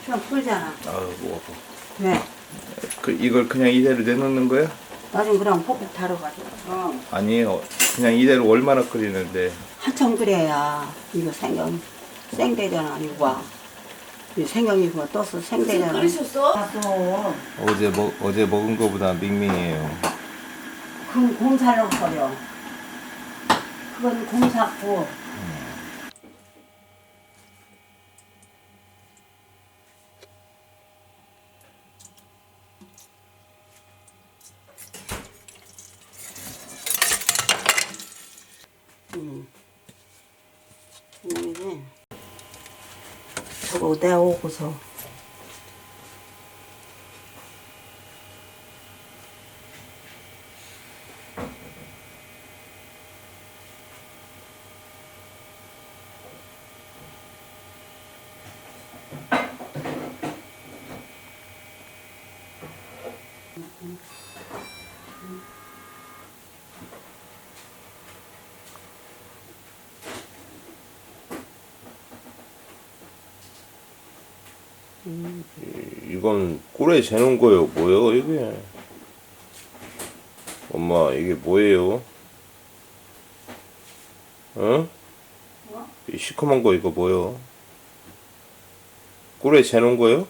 그럼 풀잖아. 아유, 뭐. 왜? 이걸 그냥 이대로 내놓는 거야? 나중에 그럼 볶음 다뤄가지고. 아니에요. 그냥 이대로 얼마나 끓이는데. 한참 끓여야 이거 생되잖아. 이거 봐. 이 생강이 그거 떠서 생되잖아. 끓이셨어? 또 어제 먹은 거보다 밍밍해요. 그건 공사로 버려. 그건 공사고. 이게 저거 내오고서 이건 꿀에 재는 거예요? 뭐예요, 이게? 엄마, 이게 뭐예요? 어? 이 시커먼 거 이거 뭐예요? 꿀에 재는 거예요?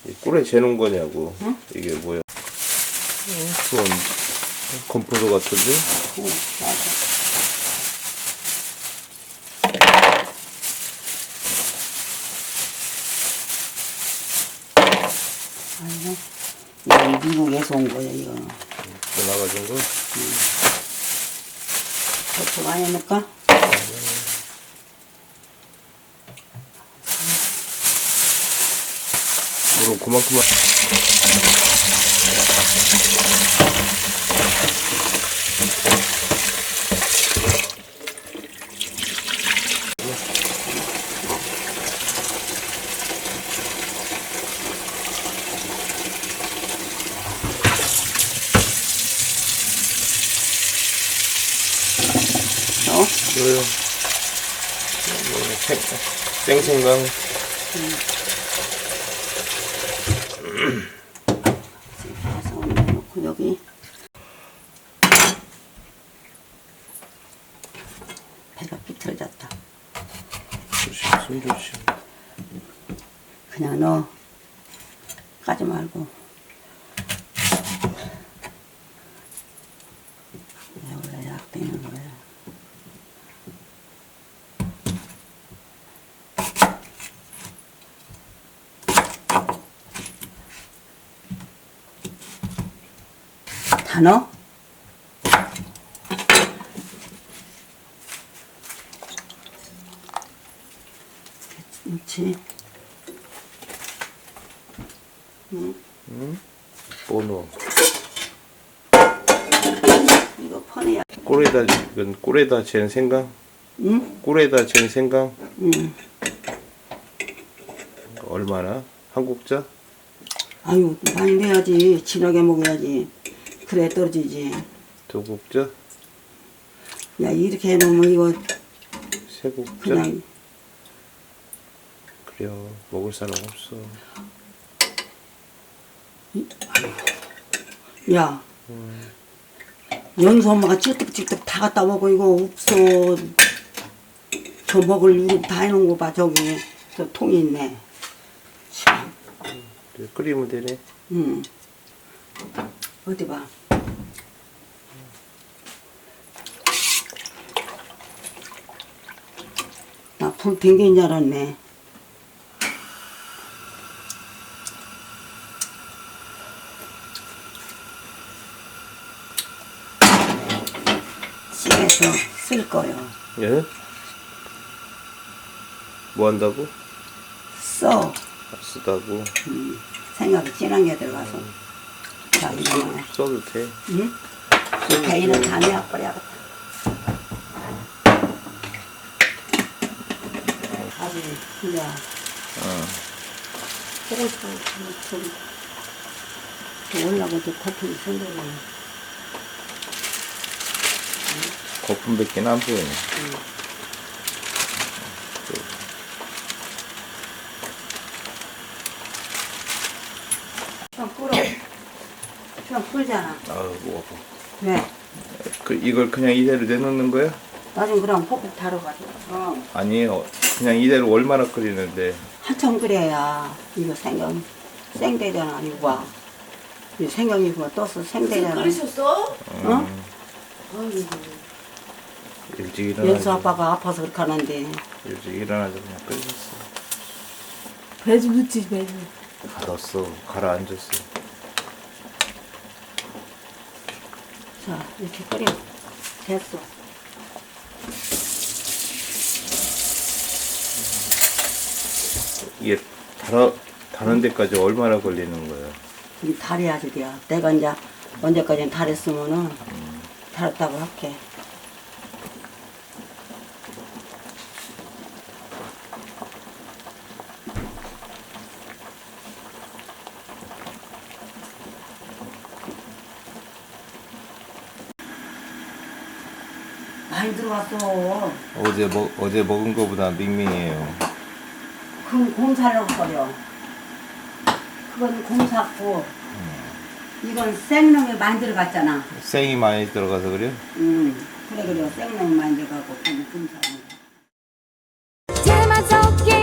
이 꿀에 재는 거냐고. 응? 이게 뭐야? 그건 건포도 같은데? 맞아. 아이고, 이거 미국에서 온 거야, 이거. 전화 가진 거? 그렇게 많이 넣을까? 물은 그만큼만. 그래요. 생생강. 넣고 여기 배가 비틀졌다. 조심, 손 조심. 그냥 넣어. 까지 말고. 원래 약되는 거야. 다 넣어? 그렇지. 응? 뭐 넣어? 이거 퍼내야. 이건 꿀에다 잰 생강? 응? 꿀에다 잰 생강? 응. 얼마나? 한 국자? 아유, 많이 내야지. 진하게 먹어야지. 그래 떨어지지. 두 국자? 야, 이렇게 해놓으면 이거 세 국자? 그냥 그래요. 먹을 사람 없어. 야, 연수 엄마가 찔떡찔떡 다 갖다 먹어. 이거 없어. 저 먹을 이거 다 해놓은 거 봐. 저기 저 통이 있네. 참. 끓이면 되네. 응. 어디 봐. 나 불 댕긴 줄 알았네. 찌개서 쓸 거요. 예? 뭐 한다고? 써. 쓰다고. 생각이 진한 게 들어가서. 자, 이거는. 써도 돼. 응? 배는 다 내어버려야겠다. 아주, 이제. 그래서, 좀, 올라가도 커튼이 생겨요. 거품밖에 안 보이네. 좀 불어. 좀 불잖아. 아우, 목 아파. 왜? 이걸 그냥 이대로 내놓는 거야? 나중에 그럼 푹푹 달아가지고. 아니에요. 그냥 이대로 얼마나 끓이는데. 한참 끓여야 이거 생되잖아. 이거 봐. 이 생강이 그거 떠서 생되잖아. 끓이셨어? 어? 아이고. 일찍 일어나서. 연수 아빠가 아파서 그렇게 하는데. 일찍 일어나서 그냥 끓였어. 배즙 넣지, 배즙. 갈았어. 가라앉았어. 자, 이렇게 끓여. 됐어. 이게 다른 데까지 얼마나 걸리는 거야? 이 달해야지 돼요. 내가 이제 언제까지 달했으면은 달았다고 할게. 많이 들어갔어. 어제 먹은 거보다 밍밍해요. 그럼 곰살로 버려. 그건 곰삭고, 이건 생놈에 많이 들어갔잖아. 생이 많이 들어가서 그래요? 그래, 생놈 많이 들어가고, 그건 곰삭. 제맛 섞인